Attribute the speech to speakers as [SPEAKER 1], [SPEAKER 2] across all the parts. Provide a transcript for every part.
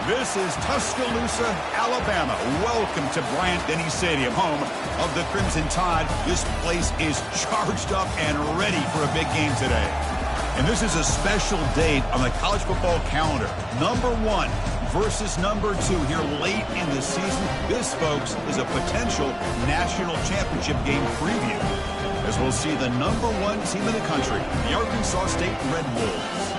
[SPEAKER 1] This is Tuscaloosa, Alabama. Welcome to Bryant-Denny Stadium, home of the Crimson Tide. This place is charged up and ready for a big game today. And this is a special date on the college football calendar. Number 1 versus number 2 here late in the season. This, folks, is a potential national championship game preview, as we'll see the number 1 team in the country, the Arkansas State Red Wolves,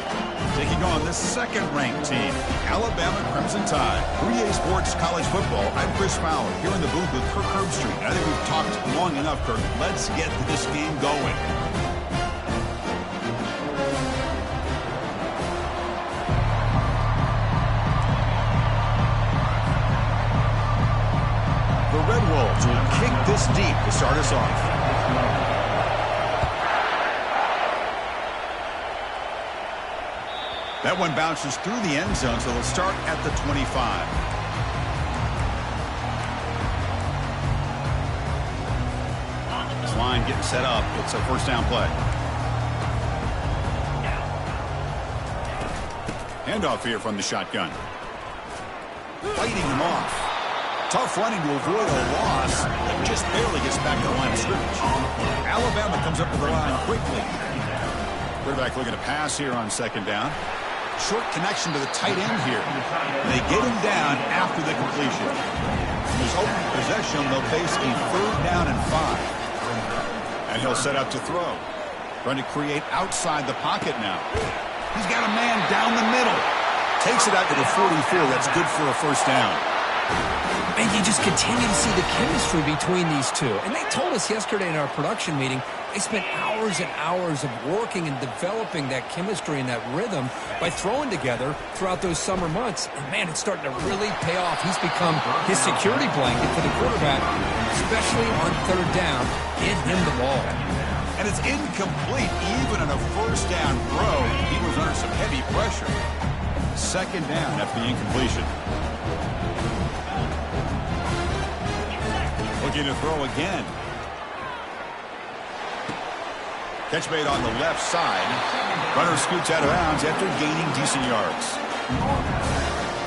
[SPEAKER 1] taking on the second-ranked team, Alabama Crimson Tide. 3A Sports College Football. I'm Chris Fowler here in the booth with Kirk Herbstreit. I think we've talked long enough, Kirk. Let's get this game going. The Red Wolves will kick this deep to start us off. That one bounces through the end zone, so they'll start at the 25. This line getting set up. It's a first down play. Handoff here from the shotgun. Fighting him off. Tough running to avoid a loss, but just barely gets back to the line of scrimmage. Alabama comes up to the line quickly. Quarterback looking to pass here on second down. Short connection to the tight end here. They get him down after the completion. In his opening possession, they'll face a third down and 5. And he'll set up to throw. Trying to create outside the pocket now. He's got a man down the middle. Takes it out to the 44. That's good for a first down.
[SPEAKER 2] And you just continue to see the chemistry between these two. And they told us yesterday in our production meeting, they spent hours and hours of working and developing that chemistry and that rhythm by throwing together throughout those summer months. And, man, it's starting to really pay off. He's become his security blanket for the quarterback, especially on third down. Get him the ball.
[SPEAKER 1] And it's incomplete. Even on a first down throw, he was under some heavy pressure. Second down after the incompletion. Looking to throw again. Catch made on the left side. Runner scoots out of bounds after gaining decent yards.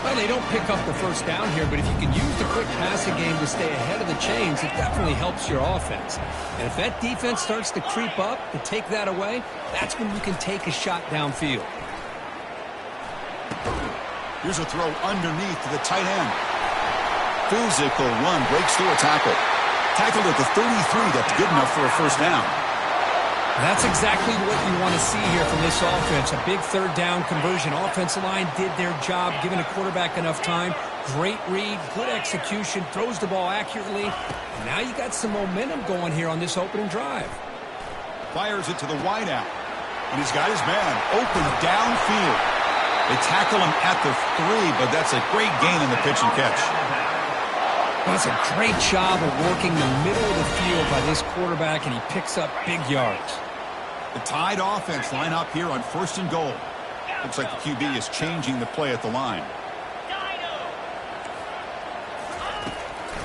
[SPEAKER 2] Well, they don't pick up the first down here, but if you can use the quick passing game to stay ahead of the chains, it definitely helps your offense. And if that defense starts to creep up to take that away, that's when you can take a shot downfield.
[SPEAKER 1] Here's a throw underneath to the tight end. Physical run, breaks through a tackle. Tackled at the 33. That's good enough for a first down.
[SPEAKER 2] That's exactly what you want to see here from this offense. A big third down conversion. Offensive line did their job, giving the quarterback enough time. Great read, good execution, throws the ball accurately. And now you got some momentum going here on this opening drive.
[SPEAKER 1] Fires it to the wideout. And he's got his man open downfield. They tackle him at the 3, but that's a great gain in the pitch and catch.
[SPEAKER 2] That's a great job of working the middle of the field by this quarterback, and he picks up big yards.
[SPEAKER 1] The Tide offense line up here on first and goal. Looks like the QB is changing the play at the line.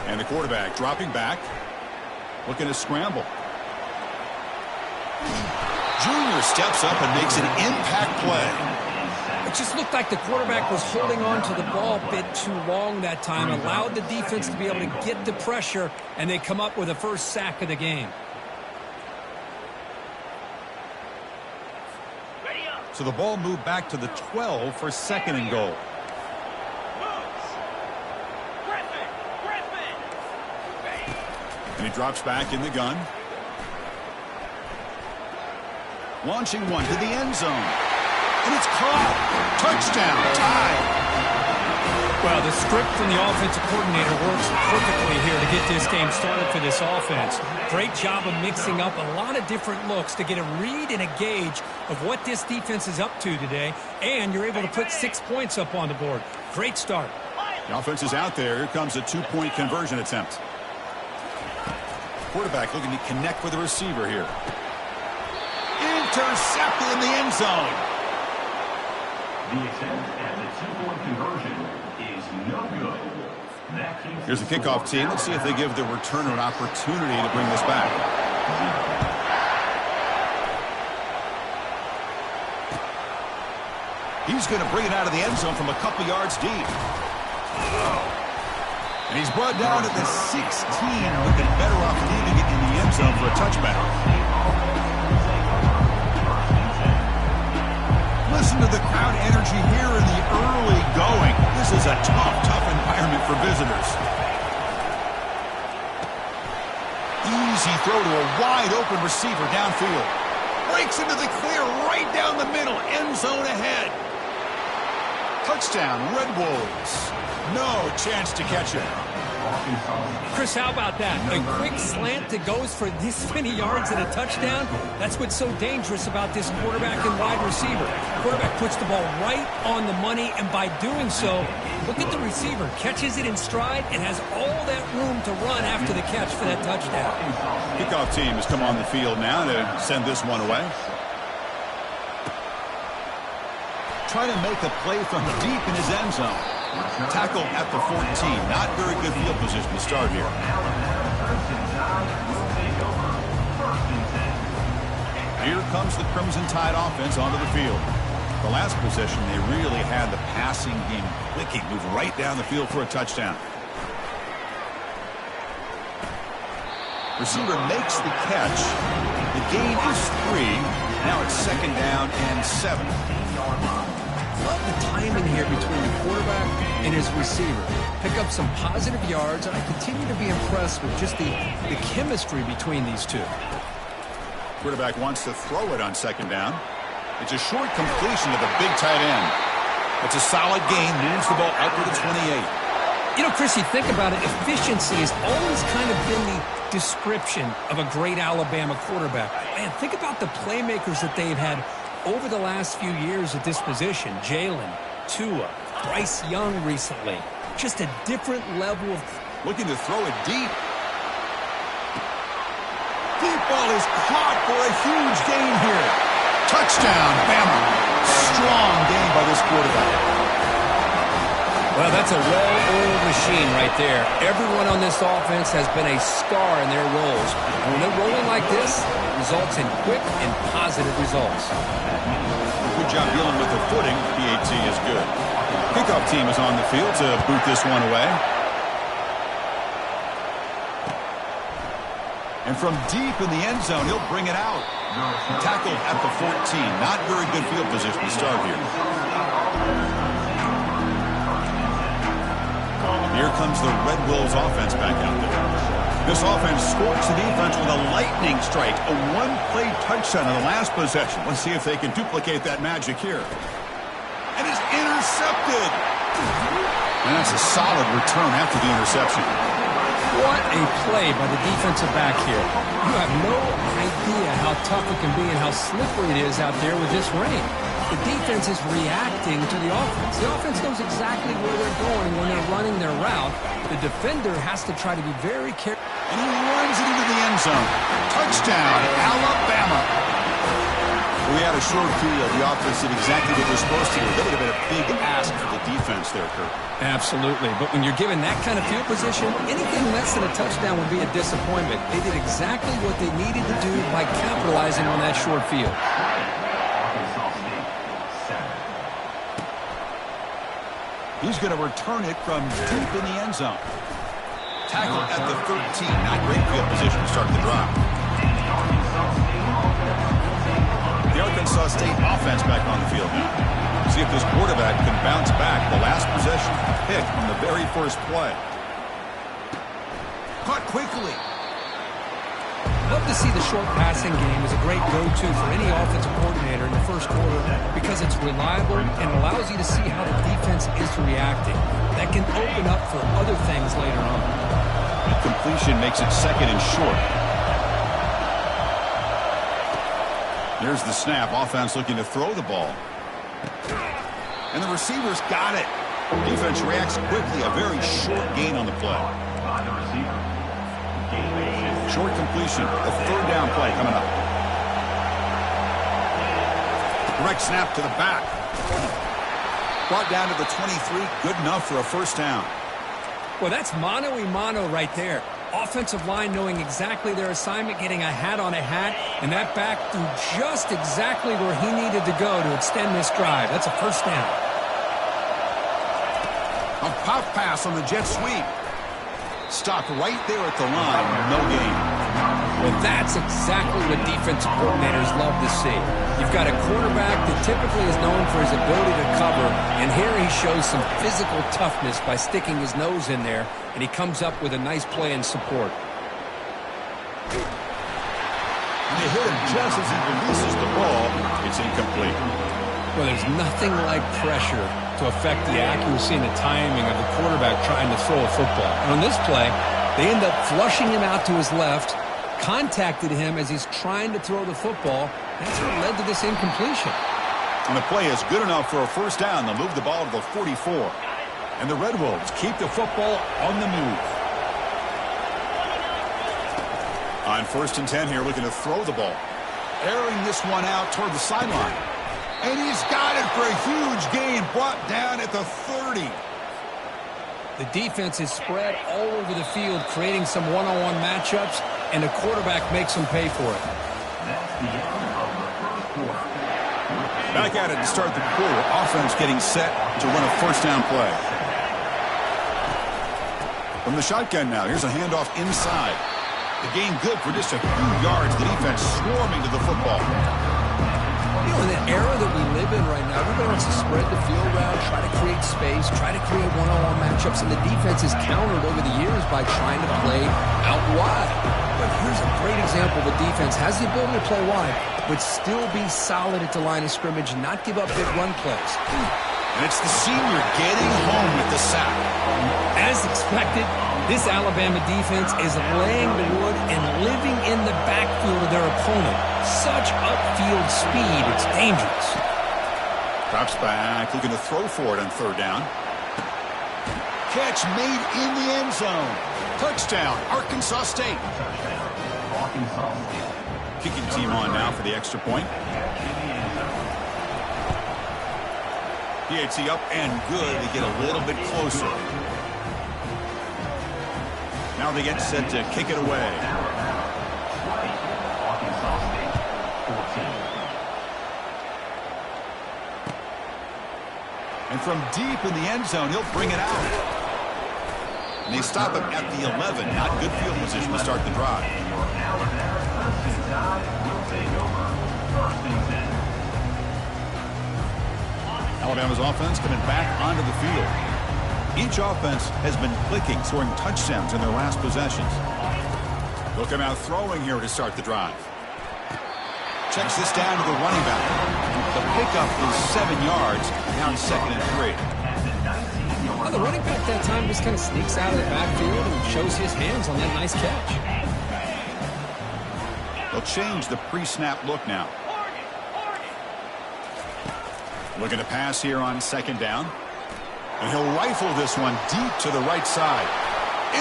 [SPEAKER 1] And the quarterback dropping back, looking to scramble. Junior steps up and makes an impact play.
[SPEAKER 2] It just looked like the quarterback was holding on to the ball a bit too long that time, allowed the defense to be able to get the pressure, and they come up with the first sack of the game.
[SPEAKER 1] So the ball moved back to the 12 for second and goal. And he drops back in the gun. Launching one to the end zone. And it's caught. Touchdown. Tide.
[SPEAKER 2] Well, the script from the offensive coordinator works perfectly here to get this game started for this offense. Great job of mixing up a lot of different looks to get a read and a gauge of what this defense is up to today, and you're able to put 6 points up on the board. Great start.
[SPEAKER 1] The offense is out there. Here comes a 2-point conversion attempt. Quarterback looking to connect with the receiver here. Intercepted in the end zone.
[SPEAKER 3] The attempt at the 2-point conversion is no good.
[SPEAKER 1] Here's the kickoff team. Let's see if they give the returner an opportunity to bring this back. He's He's going to bring it out of the end zone from a couple yards deep. And he's brought down to the 16. We've been better off leaving it in the end zone for a touchback. Listen to the crowd energy here in the early going. This is a tough environment for visitors. Easy throw to a wide-open receiver downfield. Breaks into the clear right down the middle. End zone ahead. Touchdown, Red Wolves. No chance to catch it.
[SPEAKER 2] Chris, how about that? A quick slant that goes for this many yards and a touchdown. That's what's so dangerous about this quarterback and wide receiver. Quarterback puts the ball right on the money, and by doing so, look at the receiver. Catches it in stride and has all that room to run after the catch for that touchdown.
[SPEAKER 1] Kickoff team has come on the field now to send this one away. Trying to make a play from deep in his end zone. Tackle at the 14. Not very good field position to start here. Here comes the Crimson Tide offense onto the field. The last possession, they really had the passing game clicking. Move right down the field for a touchdown. Receiver makes the catch. The gain is 3. Now it's 2nd down and 7.
[SPEAKER 2] Love the timing here between the quarterback and his receiver. Pick up some positive yards, and I continue to be impressed with just the chemistry between these two.
[SPEAKER 1] Quarterback wants to throw it on 2nd down. It's a short completion to the big tight end. It's a solid gain, moves the ball up to the 28.
[SPEAKER 2] You know, Chris, you think about it, efficiency has always kind of been the description of a great Alabama quarterback. Man, think about the playmakers that they've had over the last few years at this position. Jalen, Tua, Bryce Young recently. Just a different level of...
[SPEAKER 1] Looking to throw it deep. Deep ball is caught for a huge gain here. Touchdown, Bama. Strong gain by this quarterback.
[SPEAKER 2] Well, that's a well-oiled machine right there. Everyone on this offense has been a star in their roles. And when they're rolling like this, it results in quick and positive results.
[SPEAKER 1] Good job dealing with the footing. PAT is good. Kickoff team is on the field to boot this one away. And from deep in the end zone, he'll bring it out. Tackled at the 14. Not very good field position to start here. Here comes the Red Wolves offense back out there. This offense scores the defense with a lightning strike. A one-play touchdown in the last possession. Let's see if they can duplicate that magic here. And it's intercepted. And that's a solid return after the interception.
[SPEAKER 2] What a play by the defensive back here. You have no idea how tough it can be and how slippery it is out there with this rain. The defense is reacting to the offense. The offense knows exactly where they're going when they're running their route. The defender has to try to be very careful.
[SPEAKER 1] And he runs it into the end zone. Touchdown, Alabama. We had a short field. The offense did exactly what they're supposed to do. That would have been a big ask for the defense there, Kurt.
[SPEAKER 2] Absolutely. But when you're given that kind of field position, anything less than a touchdown would be a disappointment. They did exactly what they needed to do by capitalizing on that short field.
[SPEAKER 1] He's going to return it from deep in the end zone. Tackle at the 13. Not great field position to start the drive. The Arkansas State offense back on the field now. See if this quarterback can bounce back. The last possession pick on the very first play. Caught quickly.
[SPEAKER 2] Love to see the short passing game as a great go-to for any offensive coordinator in the first quarter because it's reliable and allows you to see how the defense is reacting. That can open up for other things later on.
[SPEAKER 1] The completion makes it 2nd and short. Here's the snap. Offense looking to throw the ball. And the receiver's got it. Defense reacts quickly. A very short gain on the play. Short completion. A 3rd down play coming up. Direct snap to the back. Brought down to the 23. Good enough for a 1st down.
[SPEAKER 2] Well, that's mano-a-mano right there. Offensive line knowing exactly their assignment, getting a hat on a hat, and that back threw just exactly where he needed to go to extend this drive. That's a first down.
[SPEAKER 1] A pop pass on the jet sweep. Stopped right there at the line. No gain.
[SPEAKER 2] Well, that's exactly what defensive coordinators love to see. You've got a quarterback that typically is known for his ability to cover, and here he shows some physical toughness by sticking his nose in there, and he comes up with a nice play in support.
[SPEAKER 1] And they hit him just as he releases the ball. It's incomplete.
[SPEAKER 2] Well, there's nothing like pressure to affect the accuracy and the timing of the quarterback trying to throw a football. And on this play, they end up flushing him out to his left, contacted him as he's trying to throw the football. That's what led to this incompletion.
[SPEAKER 1] And the play is good enough for a first down. They'll move the ball to the 44. And the Red Wolves keep the football on the move. On 1st and 10 here, looking to throw the ball. Airing this one out toward the sideline. And he's got it for a huge gain, brought down at the 30.
[SPEAKER 2] The defense is spread all over the field, creating some one-on-one matchups, and the quarterback makes them pay for it.
[SPEAKER 1] Back at it to start the quarter. Offense getting set to run a first down play. From the shotgun now, here's a handoff inside. The gain good for just a few yards. The defense swarming to the football.
[SPEAKER 2] You know, in the era that we live in right now, everybody wants to spread the field around, try to create space, try to create one-on-one matchups, and the defense is countered over the years by trying to play out wide. But here's a great example. The defense has the ability to play wide, but still be solid at the line of scrimmage and not give up big run plays.
[SPEAKER 1] And it's the senior getting home with the sack.
[SPEAKER 2] As expected, this Alabama defense is laying the wood and living in the backfield of their opponent. Such upfield speed, it's dangerous.
[SPEAKER 1] Drops back, looking to throw for it on 3rd down. Catch made in the end zone. Touchdown, Arkansas State. Kicking team on now for the extra point. PAT up and good. They get a little bit closer. Now they get set to kick it away. And from deep in the end zone, he'll bring it out. And they stop him at the 11. Not good field position to start the drive. Alabama's offense coming back onto the field. Each offense has been clicking, scoring touchdowns in their last possessions. They'll come out throwing here to start the drive. Checks this down to the running back. The pickup is 7 yards. Now 2nd and 3.
[SPEAKER 2] Well, the running back that time just kind of sneaks out of the backfield and shows his hands on that nice catch.
[SPEAKER 1] They'll change the pre-snap look now. Looking to pass here on 2nd down. And he'll rifle this one deep to the right side.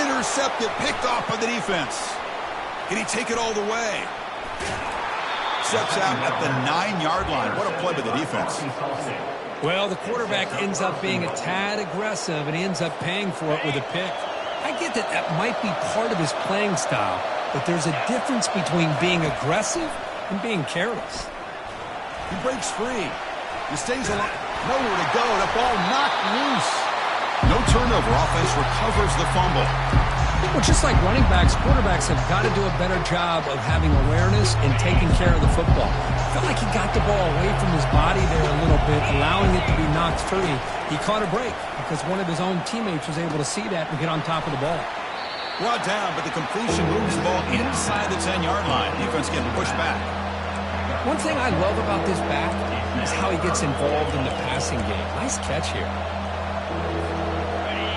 [SPEAKER 1] Intercepted, picked off by the defense. Can he take it all the way? Steps out at the 9-yard line. What a play by the defense.
[SPEAKER 2] Well, the quarterback ends up being a tad aggressive, and he ends up paying for it with a pick. I get that that might be part of his playing style, but there's a difference between being aggressive and being careless.
[SPEAKER 1] He breaks free. He stays alive. Nowhere to go. The ball knocked loose. No turnover. Offense recovers the fumble.
[SPEAKER 2] Well, just like running backs, quarterbacks have got to do a better job of having awareness and taking care of the football. I felt like he got the ball away from his body there a little bit, allowing it to be knocked free. He caught a break because one of his own teammates was able to see that and get on top of the ball.
[SPEAKER 1] Brought down, but the completion moves the ball inside the 10-yard line. Defense getting pushed back.
[SPEAKER 2] One thing I love about this back is how he gets involved in the passing game. Nice catch here.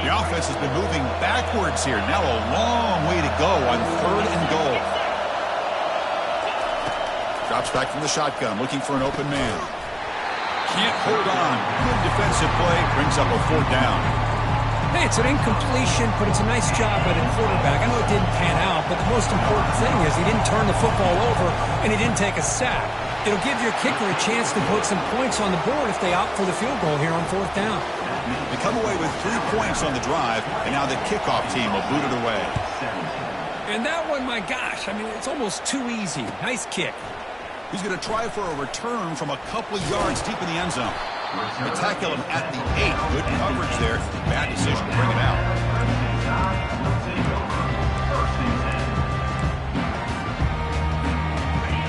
[SPEAKER 1] The offense has been moving backwards here. Now a long way to go on 3rd and goal. Drops back from the shotgun, looking for an open man. Can't hold on. Good defensive play. Brings up a 4th down.
[SPEAKER 2] Hey, it's an incompletion, but it's a nice job by the quarterback. I know it didn't pan out, but the most important thing is he didn't turn the football over and he didn't take a sack. It'll give your kicker a chance to put some points on the board if they opt for the field goal here on 4th down.
[SPEAKER 1] They come away with 3 points on the drive, and now the kickoff team will boot it away.
[SPEAKER 2] And that one, my gosh, I mean, it's almost too easy. Nice kick.
[SPEAKER 1] He's going to try for a return from a couple of yards deep in the end zone. They tackle him at the 8. Good coverage there. Bad decision to bring it out.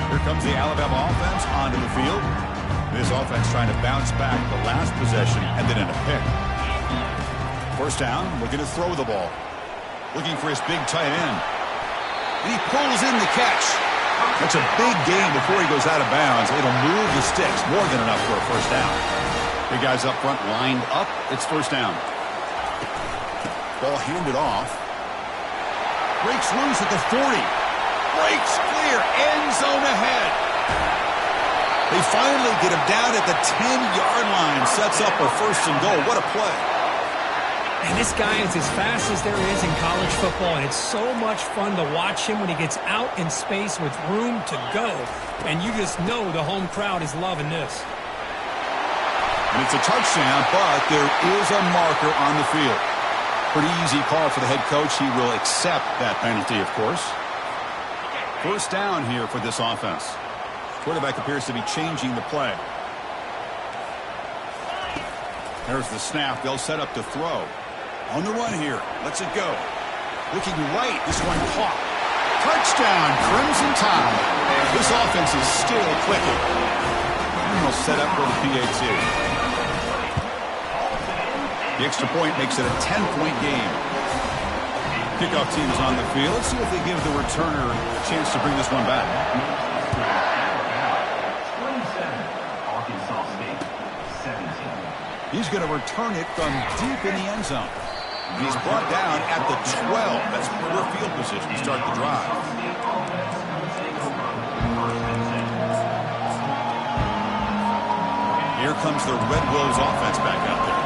[SPEAKER 1] Here comes the Alabama offense onto the field. This offense trying to bounce back the last possession and then in a pick. First down, looking to throw the ball. Looking for his big tight end. And he pulls in the catch. That's a big gain before he goes out of bounds. It'll move the sticks. More than enough for a first down. Big guys up front lined up. It's first down. Ball handed off. Breaks loose at the 40. Breaks clear. End zone ahead. They finally get him down at the 10-yard line. Sets up a first and goal. What a play.
[SPEAKER 2] And this guy is as fast as there is in college football, and it's so much fun to watch him when he gets out in space with room to go. And you just know the home crowd is loving this.
[SPEAKER 1] And it's a touchdown, but there is a marker on the field. Pretty easy call for the head coach. He will accept that penalty, of course. First down here for this offense. Quarterback appears to be changing the play. There's the snap. They'll set up to throw. On the run here. Lets it go. Looking right. This one caught. Touchdown, Crimson Tide. This offense is still clicking. And they'll set up for the PAT. The extra point makes it a 10-point game. Kickoff team is on the field. Let's see if they give the returner a chance to bring this one back. He's going to return it from deep in the end zone. He's brought down at the 12. That's poor field position to start the drive. Here comes the Red Wolves offense back out there.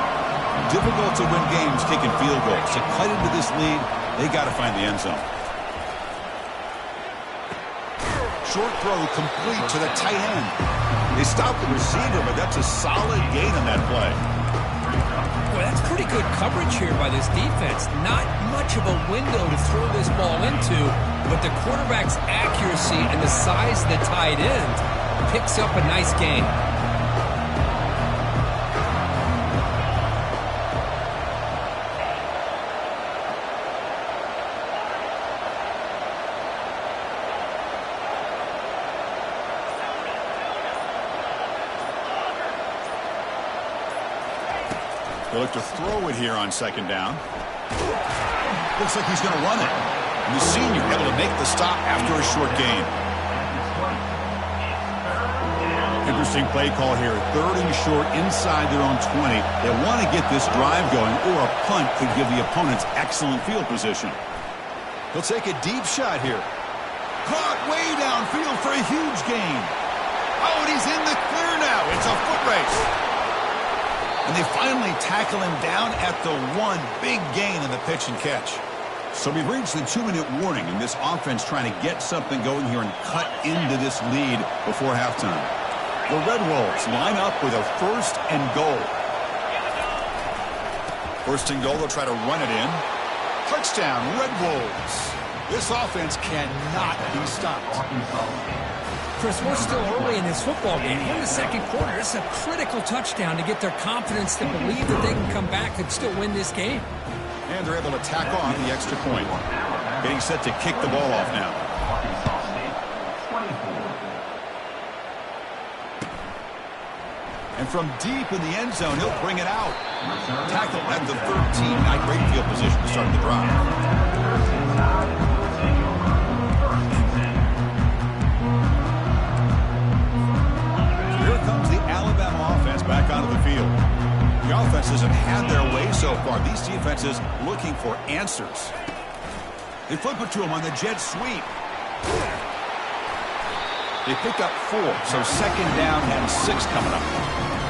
[SPEAKER 1] Difficult to win games taking field goals. To cut into this lead, they got to find the end zone. Short throw complete to the tight end. They stopped the receiver, but that's a solid gain on that play.
[SPEAKER 2] Boy, that's pretty good coverage here by this defense. Not much of a window to throw this ball into, but the quarterback's accuracy and the size of the tight end picks up a nice gain.
[SPEAKER 1] They look to throw it here on second down. Looks like he's going to run it. And the senior able to make the stop after a short gain. Interesting play call here. 3rd and short inside their own 20. They want to get this drive going, or a punt could give the opponents excellent field position. He'll take a deep shot here. Caught way downfield for a huge gain. Oh, and he's in the clear now. It's a foot race. And they finally tackle him down at the 1. Big gain in the pitch and catch. So we've reached the 2-minute warning, and this offense trying to get something going here and cut into this lead before halftime. The Red Wolves line up with a 1st and goal. 1st and goal, they'll try to run it in. Touchdown, Red Wolves. This offense cannot be stopped.
[SPEAKER 2] Chris, we're still early in this football game. We're in the second quarter. It's a critical touchdown to get their confidence to believe that they can come back and still win this game.
[SPEAKER 1] And they're able to tack on the extra point. Getting set to kick the ball off now. And from deep in the end zone, he'll bring it out. Tackle at the 13. Not great field position to start the drive. Here comes the Alabama offense back onto the field. The offenses have had their way so far. These defenses looking for answers. They flip it to him on the jet sweep. They pick up 4, so second down and 6 coming up.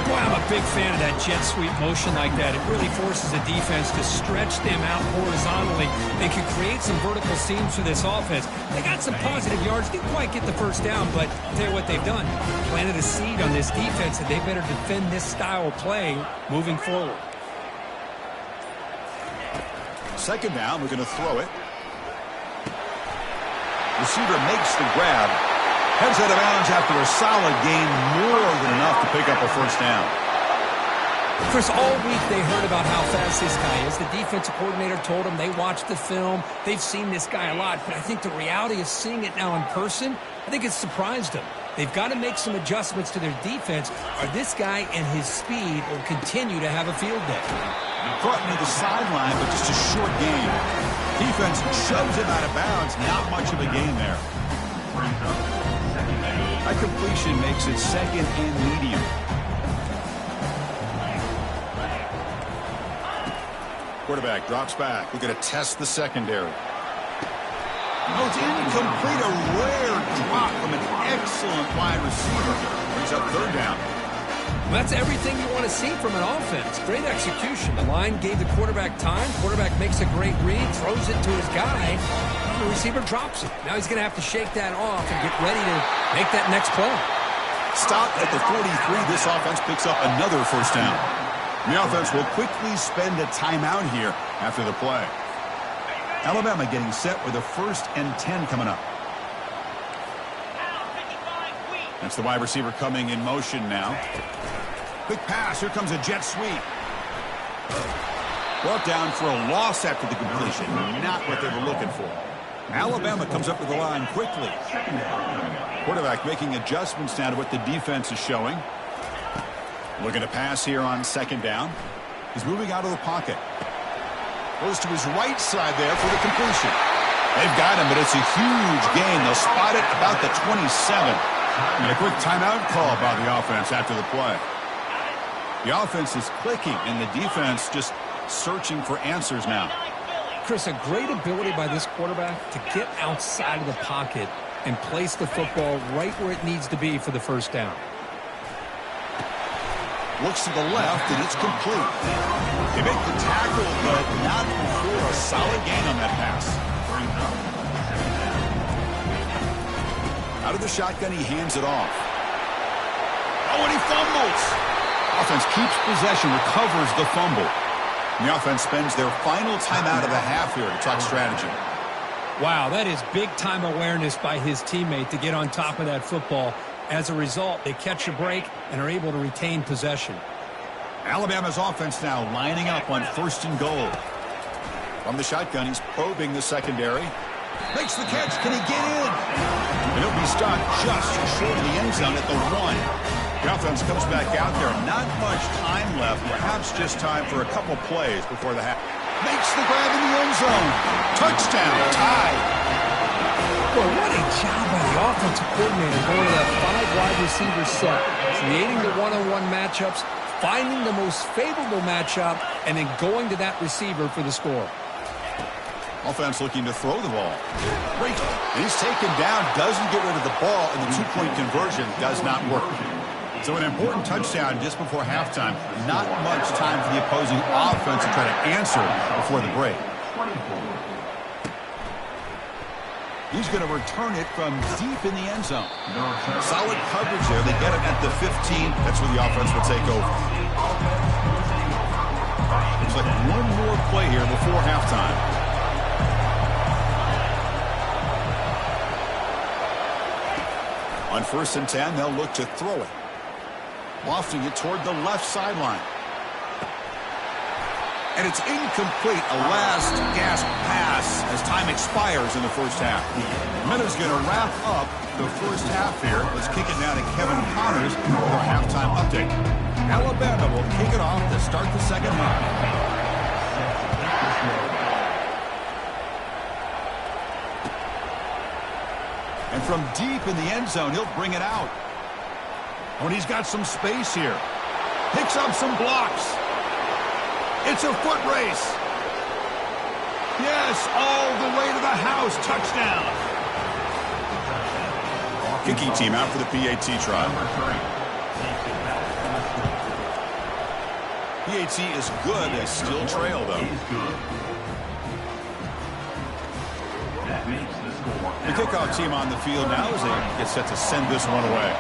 [SPEAKER 2] Boy, I'm a big fan of that jet sweep motion like that. It really forces the defense to stretch them out horizontally. They can create some vertical seams for this offense. They got some positive yards. Didn't quite get the first down, but I'll tell you what they've done. Planted a seed on this defense, and they better defend this style of play moving forward.
[SPEAKER 1] Second down, we're going to throw it. Receiver makes the grab. Heads out of bounds after a solid gain, more than enough to pick up a first down.
[SPEAKER 2] Chris, all week they heard about how fast this guy is. The defensive coordinator told them they watched the film. They've seen this guy a lot. But I think the reality of seeing it now in person, I think it's surprised them. They've got to make some adjustments to their defense, or this guy and his speed will continue to have a field day.
[SPEAKER 1] Brought into the sideline, but just a short gain. Defense shoves him out of bounds. Not much of a gain there. That completion makes it second and medium. Quarterback drops back. We're going to test the secondary. No, it's incomplete. A rare drop from an excellent wide receiver. Brings up third down.
[SPEAKER 2] Well, that's everything you want to see from an offense. Great execution. The line gave the quarterback time. Quarterback makes a great read, throws it to his guy. The receiver drops it. Now he's going to have to shake that off and get ready to make that next play.
[SPEAKER 1] Stop at the 43. This offense picks up another first down. The offense will quickly spend a timeout here after the play. Alabama getting set with a 1st and 10 coming up. That's the wide receiver coming in motion now. Quick pass. Here comes a jet sweep. Brought down for a loss after the completion. Not what they were looking for. Alabama comes up to the line quickly. Quarterback making adjustments now to what the defense is showing. Looking to pass here on 2nd down. He's moving out of the pocket. Goes to his right side there for the completion. They've got him, but it's a huge gain. They'll spot it about the 27. And a quick timeout call by the offense after the play. The offense is clicking, and the defense just searching for answers now.
[SPEAKER 2] Chris, a great ability by this quarterback to get outside of the pocket and place the football right where it needs to be for the first down.
[SPEAKER 1] Looks to the left, and it's complete. They make the tackle, but not before a solid gain on that pass. Out of the shotgun, he hands it off. Oh, and he fumbles. Offense keeps possession, recovers the fumble. And the offense spends their final timeout of the half here to talk strategy.
[SPEAKER 2] Wow, that is big-time awareness by his teammate to get on top of that football. As a result, they catch a break and are able to retain possession.
[SPEAKER 1] Alabama's offense now lining up on 1st and goal. From the shotgun, he's probing the secondary. Makes the catch. Can he get in? And he'll be stopped just short of the end zone at the 1. The offense comes back out there. Not much time left. Perhaps just time for a couple plays before the half. Makes the grab in the end zone. Touchdown. Tied.
[SPEAKER 2] Well, what a job by the offensive coordinator going to that 5 wide receiver set, creating the one-on-one matchups, finding the most favorable matchup, and then going to that receiver for the score.
[SPEAKER 1] Offense looking to throw the ball. Great. And he's taken down, doesn't get rid of the ball, and the 2-point conversion does not work. So an important touchdown just before halftime. Not much time for the opposing offense to try to answer before the break. He's going to return it from deep in the end zone. Solid coverage there. They get it at the 15. That's where the offense will take over. Looks like one more play here before halftime. On 1st and 10, they'll look to throw it. Lofting it toward the left sideline. And it's incomplete. A last gasp pass as time expires in the first half. Miller's going to wrap up the first half here. Let's kick it now to Kevin Connors with our halftime update. Alabama will kick it off to start the second half. And from deep in the end zone, he'll bring it out. When he's got some space here. Picks up some blocks. It's a foot race. Yes, all the way to the house. Touchdown. Kicking team out for the PAT try. PAT is good. They still trail, though. The kickoff team on the field now as they get set to send this one away.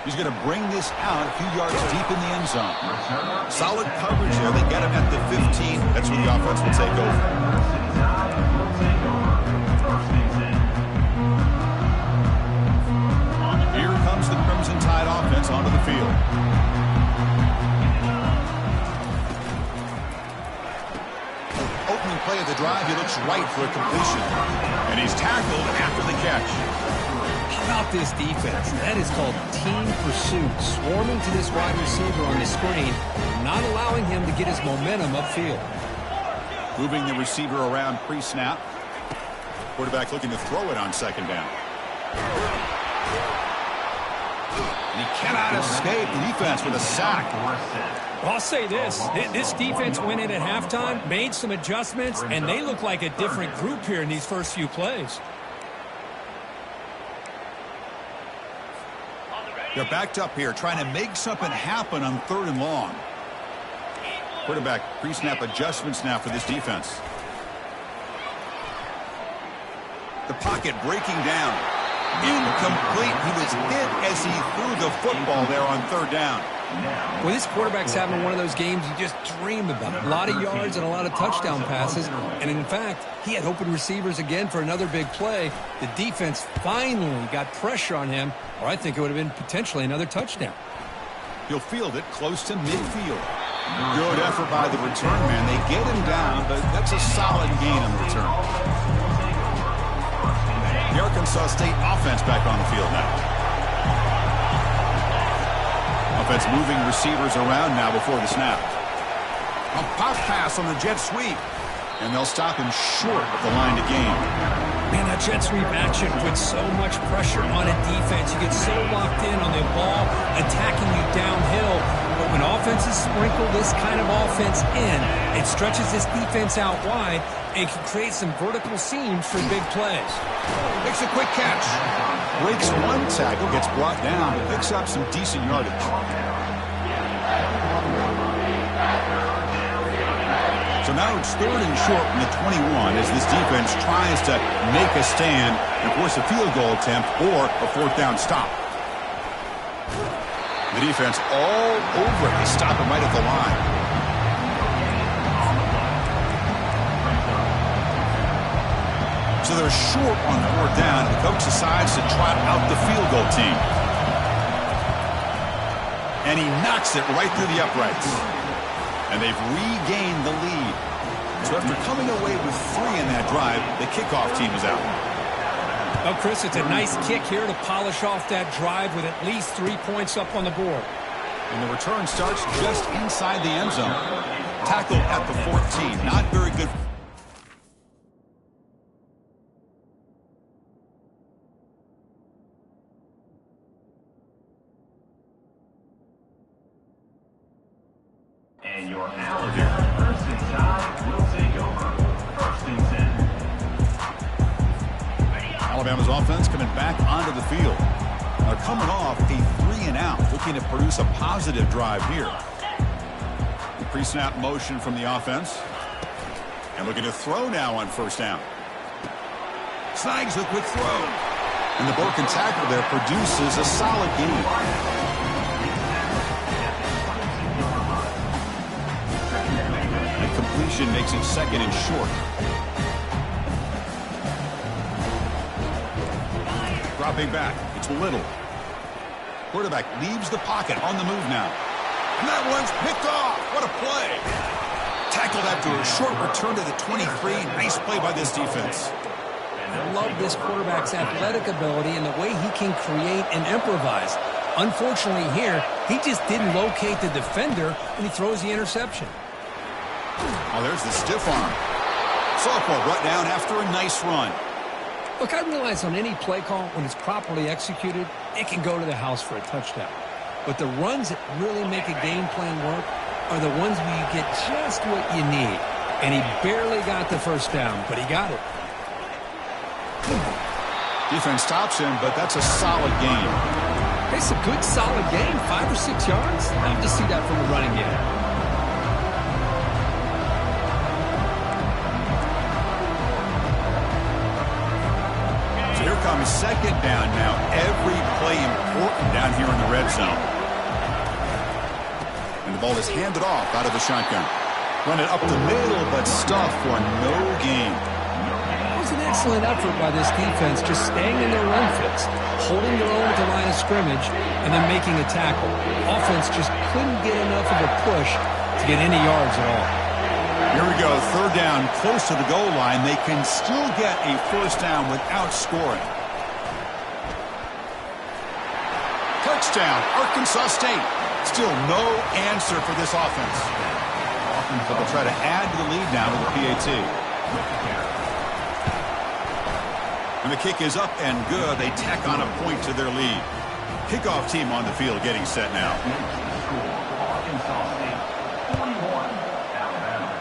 [SPEAKER 1] He's going to bring this out a few yards deep in the end zone. Solid coverage there. They get him at the 15. That's where the offense will take over. Here comes the Crimson Tide offense onto the field. Opening play of the drive, he looks right for a completion. And he's tackled after the catch.
[SPEAKER 2] How about this defense? That is called team pursuit. Swarming to this wide receiver on the screen, not allowing him to get his momentum upfield.
[SPEAKER 1] Moving the receiver around pre-snap. Quarterback looking to throw it on second down. And he cannot escape the defense with a sack.
[SPEAKER 2] Well, I'll say this. This defense went in at halftime, made some adjustments, and they look like a different group here in these first few plays.
[SPEAKER 1] They're backed up here, trying to make something happen on 3rd and long. Quarterback pre-snap adjustments now for this defense. The pocket breaking down. Incomplete. He was hit as he threw the football there on 3rd down.
[SPEAKER 2] Well, this quarterback's having one of those games you just dream about. A lot of yards and a lot of touchdown passes. And in fact, he had open receivers again for another big play. The defense finally got pressure on him, or I think it would have been potentially another touchdown.
[SPEAKER 1] He'll field it close to midfield. Good effort by the return man. They get him down, but that's a solid gain on the return. The Arkansas State offense back on the field now. Offense moving receivers around now before the snap. A pop pass on the jet sweep. And they'll stop him short of the line to gain.
[SPEAKER 2] Man, that jet sweep action puts so much pressure on a defense. You get so locked in on the ball attacking you downhill. But when offenses sprinkle this kind of offense in, it stretches this defense out wide and can create some vertical seams for big plays.
[SPEAKER 1] Makes a quick catch. Breaks one tackle, gets brought down, but picks up some decent yardage. So now it's 3rd and short from the 21 as this defense tries to make a stand and force a field goal attempt or a 4th down stop. The defense all over it. They stop him right at the line. So they're short on 4th down, and the coach decides to trot out the field goal team. And he knocks it right through the uprights. And they've regained the lead. So after coming away with 3 in that drive, the kickoff team is out.
[SPEAKER 2] Well, Chris, it's a nice kick here to polish off that drive with at least 3 points up on the board.
[SPEAKER 1] And the return starts just inside the end zone. Tackle at the 14. Not very good.
[SPEAKER 3] And you're out here. Crimson Tide will take over. 1st and 10.
[SPEAKER 1] Alabama's offense coming back onto the field. They're coming off a 3-and-out, looking to produce a positive drive here. The pre-snap motion from the offense. And looking to throw now on 1st down. Snags a quick throw. And the broken tackle there produces a solid gain. Completion makes it 2nd and short. Dropping back, it's Little. Quarterback leaves the pocket on the move now. And that one's picked off. What a play. Tackled after a short return to the 23. Nice play by this defense.
[SPEAKER 2] I love this quarterback's athletic ability and the way he can create and improvise. Unfortunately here, he just didn't locate the defender and he throws the interception.
[SPEAKER 1] Oh, there's the stiff arm. Sophomore brought down after a nice run.
[SPEAKER 2] Look, I realize on any play call, when it's properly executed, it can go to the house for a touchdown. But the runs that really make a game plan work are the ones where you get just what you need. And he barely got the 1st down, but he got it.
[SPEAKER 1] Defense stops him, but that's a solid gain.
[SPEAKER 2] It's a good, solid game, 5 or 6 yards. Love to see that from the running game.
[SPEAKER 1] comes second down now. Every play important down here in the red zone. And the ball is handed off out of the shotgun. Run it up the middle, but stuffed for no gain.
[SPEAKER 2] It was an excellent effort by this defense, just staying in their run fits, holding their own at the line of scrimmage, and then making a tackle. Offense just couldn't get enough of a push to get any yards at all.
[SPEAKER 1] Here we go, third down, close to the goal line. They can still get a first down without scoring. Touchdown, Arkansas State. Still no answer for this offense. But they'll try to add to the lead now with the PAT. And the kick is up and good. They tack on a point to their lead. Kickoff team on the field getting set now.
[SPEAKER 3] Arkansas State 41, Alabama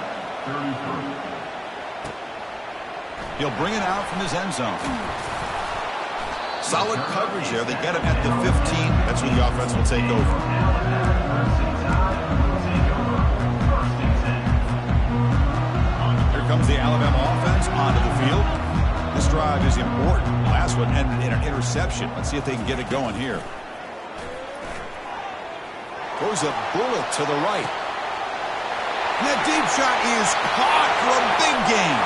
[SPEAKER 3] 33.
[SPEAKER 1] He'll bring it out from his end zone. Solid coverage there. They get him at the 15. That's where the offense will take over. Here comes the Alabama offense onto the field. This drive is important. Last one ended in an interception. Let's see if they can get it going here. Throws a bullet to the right. And that deep shot is caught for a big gain.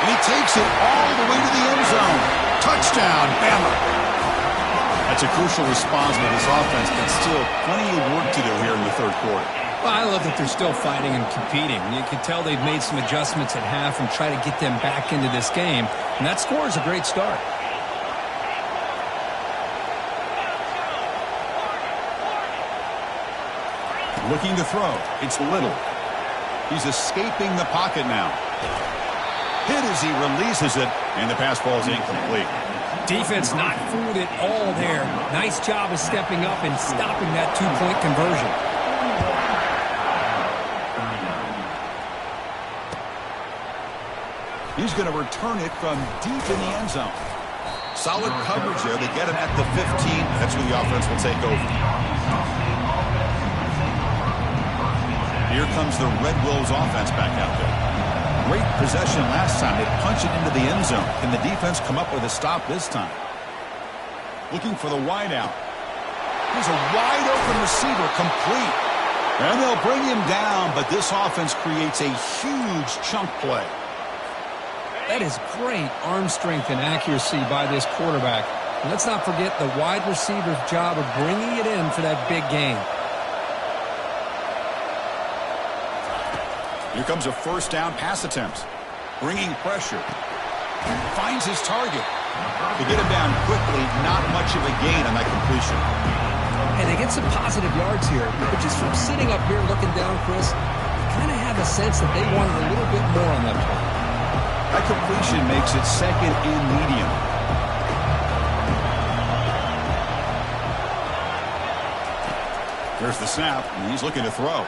[SPEAKER 1] And he takes it all the way to the end zone. Touchdown, Bama. That's a crucial response by this offense, but still plenty of work to do here in the third quarter.
[SPEAKER 2] Well, I love that they're still fighting and competing. You can tell they've made some adjustments at half and try to get them back into this game. And that score is a great start.
[SPEAKER 1] Looking to throw. It's Little. He's escaping the pocket now. Hit as he releases it, and the pass ball is incomplete.
[SPEAKER 2] Defense not fooled at all there. Nice job of stepping up and stopping that two-point conversion.
[SPEAKER 1] He's going to return it from deep in the end zone. Solid coverage there. They get him at the 15. That's where the offense will take over. Here comes the Red Wolves offense back out there. Great possession last time. They punch it into the end zone. Can the defense come up with a stop this time? Looking for the wide out. Here's a wide open receiver, complete. And they'll bring him down, but this offense creates a huge chunk play.
[SPEAKER 2] That is great arm strength and accuracy by this quarterback. And let's not forget the wide receiver's job of bringing it in for that big gain.
[SPEAKER 1] Here comes a first down pass attempt. Bringing pressure. Finds his target. To get him down quickly, not much of a gain on that completion.
[SPEAKER 2] And they get some positive yards here. But just from sitting up here looking down, Chris, you kind of have a sense that they wanted a little bit more on that play.
[SPEAKER 1] That completion makes it second and medium. There's the snap, and he's looking to throw.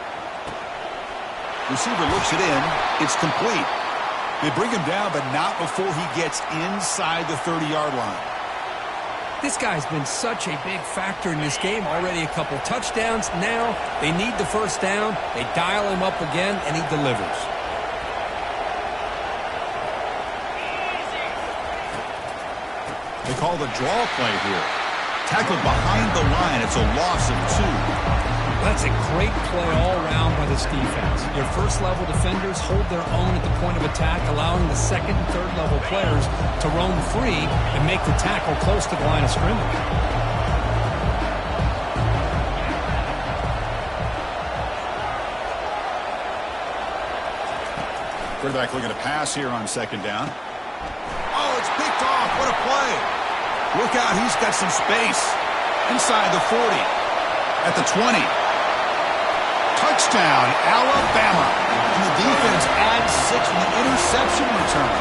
[SPEAKER 1] Receiver looks it in. It's complete. They bring him down, but not before he gets inside the 30-yard line.
[SPEAKER 2] This guy's been such a big factor in this game. Already a couple touchdowns. Now they need the first down. They dial him up again, and he delivers.
[SPEAKER 1] They call the draw play here. Tackled behind the line. It's a loss of 2.
[SPEAKER 2] That's a great play all around by this defense. Your first-level defenders hold their own at the point of attack, allowing the second and third-level players to roam free and make the tackle close to the line of scrimmage.
[SPEAKER 1] Quarterback looking to pass here on second down. Oh, it's picked off. What a play. Look out. He's got some space. Inside the 40. At the 20. Touchdown, Alabama. And the defense adds 6 with an interception return.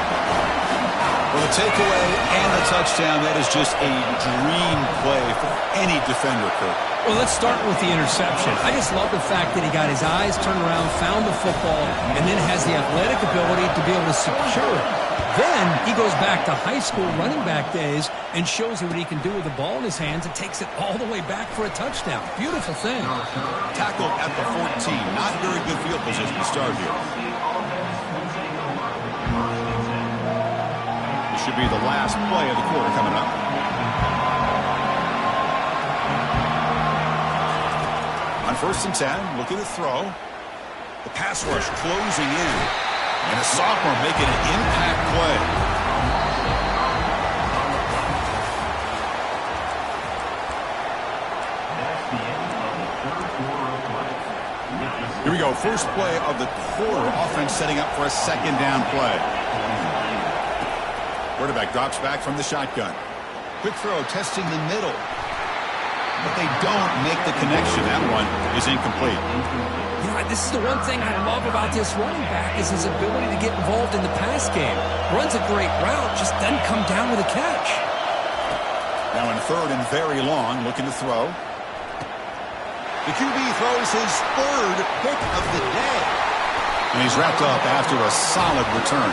[SPEAKER 1] Well, the takeaway and the touchdown, that is just a dream play for any defender, Kurt.
[SPEAKER 2] Well, let's start with the interception. I just love the fact that he got his eyes turned around, found the football, and then has the athletic ability to be able to secure it. Then he goes back to high school running back days and shows you what he can do with the ball in his hands and takes it all the way back for a touchdown. Beautiful thing.
[SPEAKER 1] Tackled at the 14. Not very good field position to start here. This should be the last play of the quarter coming up. On 1st and 10, looking to throw. The pass rush closing in. And a sophomore making an impact play. Here we go. First play of the quarter. Offense setting up for a 2nd down play. Quarterback drops back from the shotgun. Quick throw, testing the middle. But they don't make the connection. That one is incomplete.
[SPEAKER 2] You know, this is the one thing I love about this running back is his ability to get involved in the pass game. Runs a great route, just doesn't come down with a catch.
[SPEAKER 1] Now in 3rd and very long, looking to throw. The QB throws his 3rd pick of the day. And he's wrapped up after a solid return.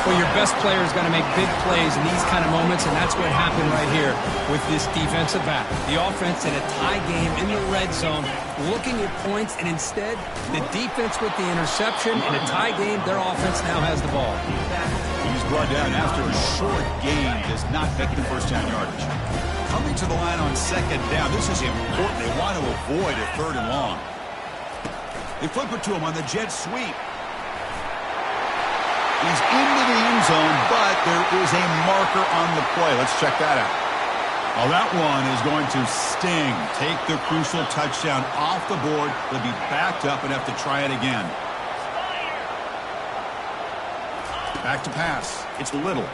[SPEAKER 2] Well, your best player is going to make big plays in these kind of moments, and that's what happened right here with this defensive back. The offense in a tie game in the red zone, looking at points, and instead, the defense with the interception. In a tie game, their offense now has the ball.
[SPEAKER 1] He's brought down after a short gain, does not make the 1st down yardage. Coming to the line on 2nd down, this is important. They want to avoid a 3rd and long. They flip it to him on the jet sweep. He's into the end zone, but there is a marker on the play. Let's check that out. Well, that one is going to sting. Take the crucial touchdown off the board. They'll be backed up and have to try it again. Back to pass. It's Little.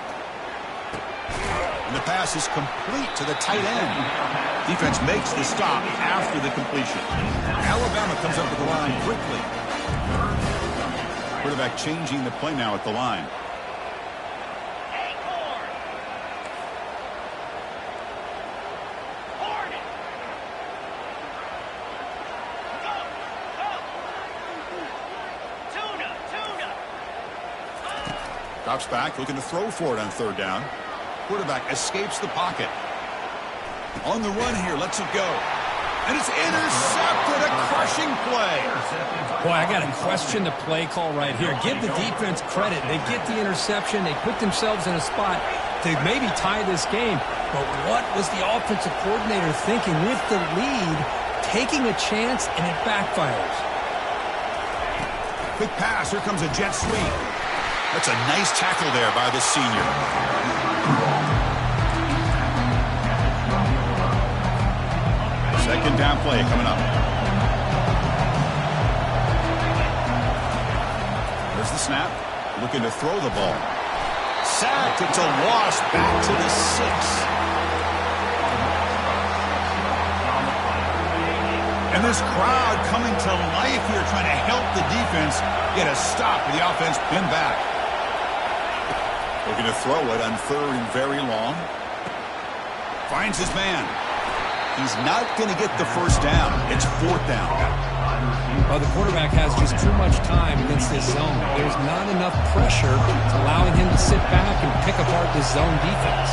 [SPEAKER 1] And the pass is complete to the tight end. Defense makes the stop after the completion. Alabama comes up with the line quickly. Quarterback changing the play now at the line. Drops back, looking to throw for it on 3rd down. Quarterback escapes the pocket. On the run here, lets it go. And it's intercepted, a crushing play.
[SPEAKER 2] Boy, I got to question the play call right here. Give the defense credit. They get the interception. They put themselves in a spot to maybe tie this game. But what was the offensive coordinator thinking with the lead, taking a chance, and it backfires?
[SPEAKER 1] Quick pass. Here comes a jet sweep. That's a nice tackle there by the senior. Second down play coming up. There's the snap. Looking to throw the ball. Sacked. It's a loss back to the 6. And this crowd coming to life here, trying to help the defense get a stop with the offense pinned back. Looking to throw it on 3rd and very long. Finds his man. He's not going to get the 1st down. It's 4th down.
[SPEAKER 2] Well, the quarterback has just too much time against this zone. There's not enough pressure allowing him to sit back and pick apart this zone defense.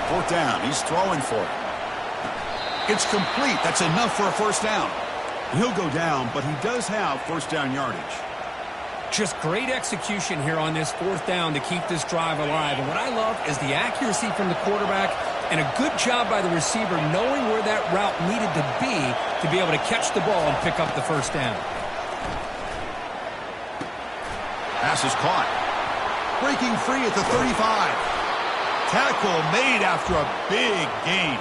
[SPEAKER 1] 4th down. He's throwing for it. It's complete. That's enough for a 1st down. He'll go down, but he does have 1st down yardage.
[SPEAKER 2] Just great execution here on this 4th down to keep this drive alive. And what I love is the accuracy from the quarterback and a good job by the receiver knowing where that route needed to be able to catch the ball and pick up the 1st down.
[SPEAKER 1] Pass is caught. Breaking free at the 35. Tackle made after a big gain.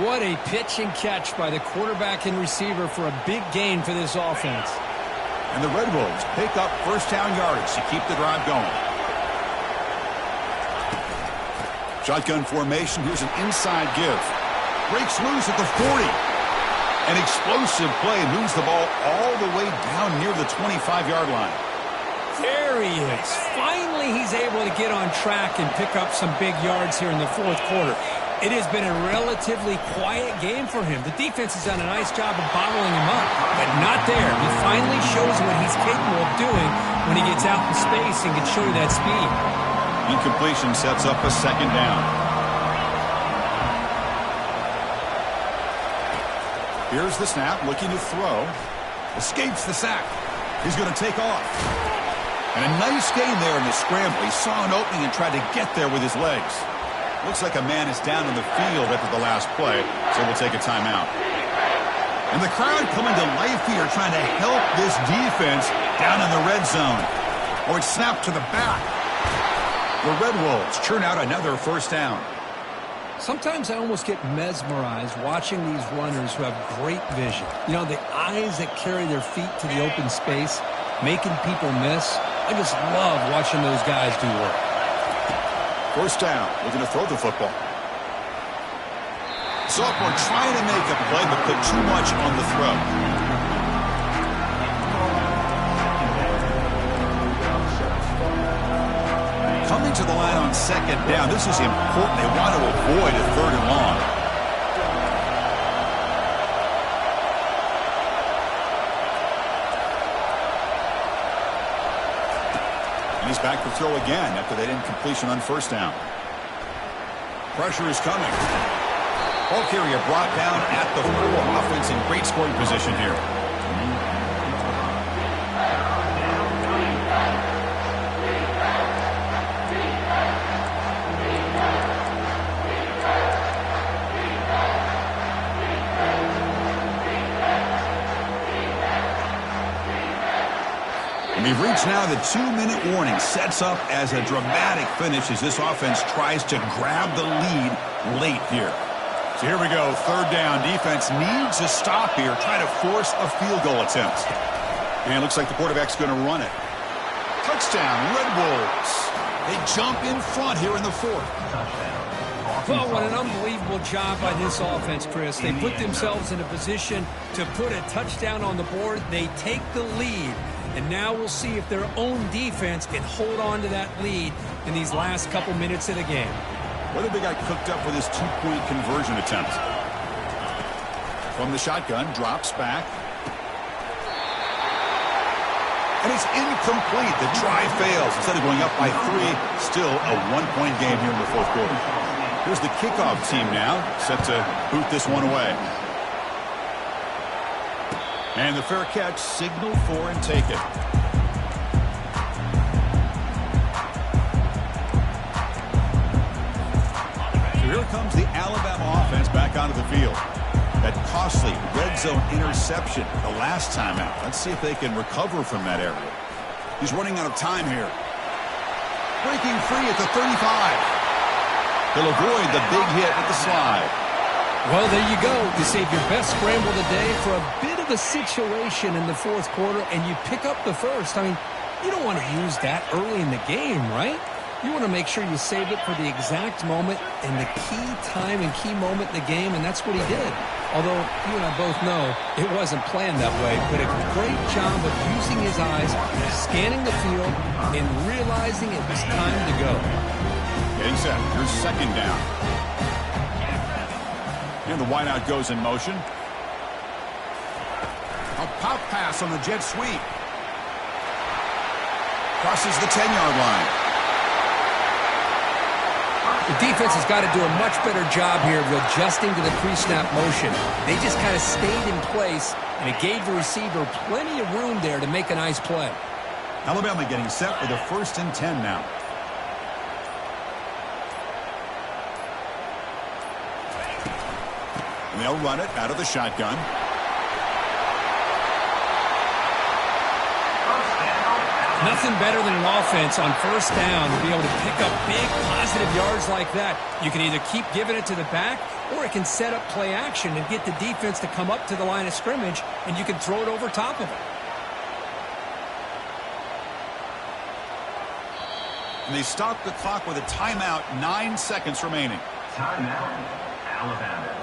[SPEAKER 2] What a pitch and catch by the quarterback and receiver for a big gain for this offense.
[SPEAKER 1] And the Red Wolves pick up 1st down yardage to keep the drive going. Shotgun formation. Here's an inside give. Breaks loose at the 40. An explosive play moves the ball all the way down near the 25-yard line.
[SPEAKER 2] There he is. Finally, he's able to get on track and pick up some big yards here in the 4th quarter. It has been a relatively quiet game for him. The defense has done a nice job of bottling him up, but not there. He finally shows what he's capable of doing when he gets out in space and can show you that speed.
[SPEAKER 1] Incompletion sets up a 2nd down. Here's the snap, looking to throw. Escapes the sack. He's going to take off. And a nice gain there in the scramble. He saw an opening and tried to get there with his legs. Looks like a man is down on the field after the last play, so we'll take a timeout. And the crowd coming to life here, trying to help this defense down in the red zone. Oh, it's snapped to the back. The Red Wolves churn out another first down.
[SPEAKER 2] Sometimes I almost get mesmerized watching these runners who have great vision. You know, the eyes that carry their feet to the open space, making people miss. I just love watching those guys do work.
[SPEAKER 1] First down. Looking to throw the football. Sophomore trying to make a play, but put too much on the throw. Coming to the line on second down. This is important. They want to avoid a third and long. And he's back to throw again after they didn't completion on first down. Pressure is coming. Ball carrier brought down at the 4. Offense in great scoring position here. And we've reached now the 2-minute warning. Sets up as a dramatic finish as this offense tries to grab the lead late here. So here we go, third down. Defense needs a stop here, try to force a field goal attempt. And it looks like the quarterback's going to run it. Touchdown, Red Wolves. They jump in front here in the 4th.
[SPEAKER 2] Well, what an unbelievable job by this offense, Chris. They put themselves in a position to put a touchdown on the board. They take the lead. And now we'll see if their own defense can hold on to that lead in these last couple minutes of the game.
[SPEAKER 1] Whether they got cooked up with this 2-point conversion attempt. From the shotgun, drops back. And it's incomplete. The try fails. Instead of going up by 3, still a 1-point game here in the 4th quarter. Here's the kickoff team now, set to boot this one away. And the fair catch, signal for and take it. So here comes the Alabama offense back onto the field. That costly red zone interception the last time out. Let's see if they can recover from that area. He's running out of time here. Breaking free at the 35. He'll avoid the big hit with the slide.
[SPEAKER 2] Well, there you go. You save your best scramble today for a bit of a situation in the 4th quarter, and you pick up the first. I mean, you don't want to use that early in the game, right? You want to make sure you save it for the exact moment and the key time and key moment in the game, and that's what he did. Although you and I both know it wasn't planned that way, but a great job of using his eyes, scanning the field, and realizing it was time to go.
[SPEAKER 1] Getting set. Here's second down. And the wideout goes in motion. A pop pass on the jet sweep. Crosses the 10-yard line.
[SPEAKER 2] The defense has got to do a much better job here of adjusting to the pre-snap motion. They just kind of stayed in place, and it gave the receiver plenty of room there to make a nice play.
[SPEAKER 1] Alabama getting set for the 1st and 10 now. And they'll run it out of the shotgun.
[SPEAKER 2] Nothing better than an offense on first down to be able to pick up big positive yards like that. You can either keep giving it to the back, or it can set up play action and get the defense to come up to the line of scrimmage, and you can throw it over top of it.
[SPEAKER 1] And they stop the clock with a timeout, 9 seconds remaining.
[SPEAKER 3] Timeout, Alabama.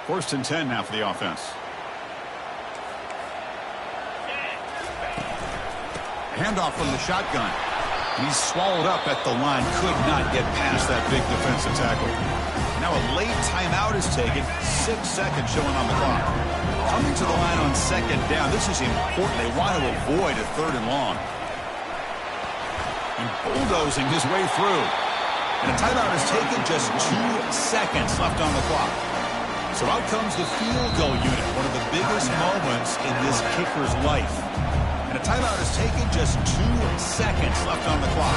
[SPEAKER 1] First and 10 now for the offense. Handoff from the shotgun. He's swallowed up at the line. Could not get past that big defensive tackle. Now a late timeout is taken. 6 seconds showing on the clock. Coming to the line on second down. This is important. They want to avoid a third and long. And bulldozing his way through. And a timeout is taken, just 2 seconds left on the clock. So out comes the field goal unit, one of the biggest moments in this kicker's life. And a timeout is taken, just 2 seconds left on the clock.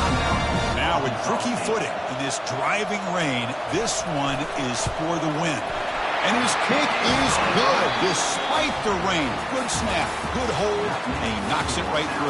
[SPEAKER 1] Now with tricky footing in this driving rain, this one is for the win. And his kick is good despite the rain. Good snap, good hold, and he knocks it right through.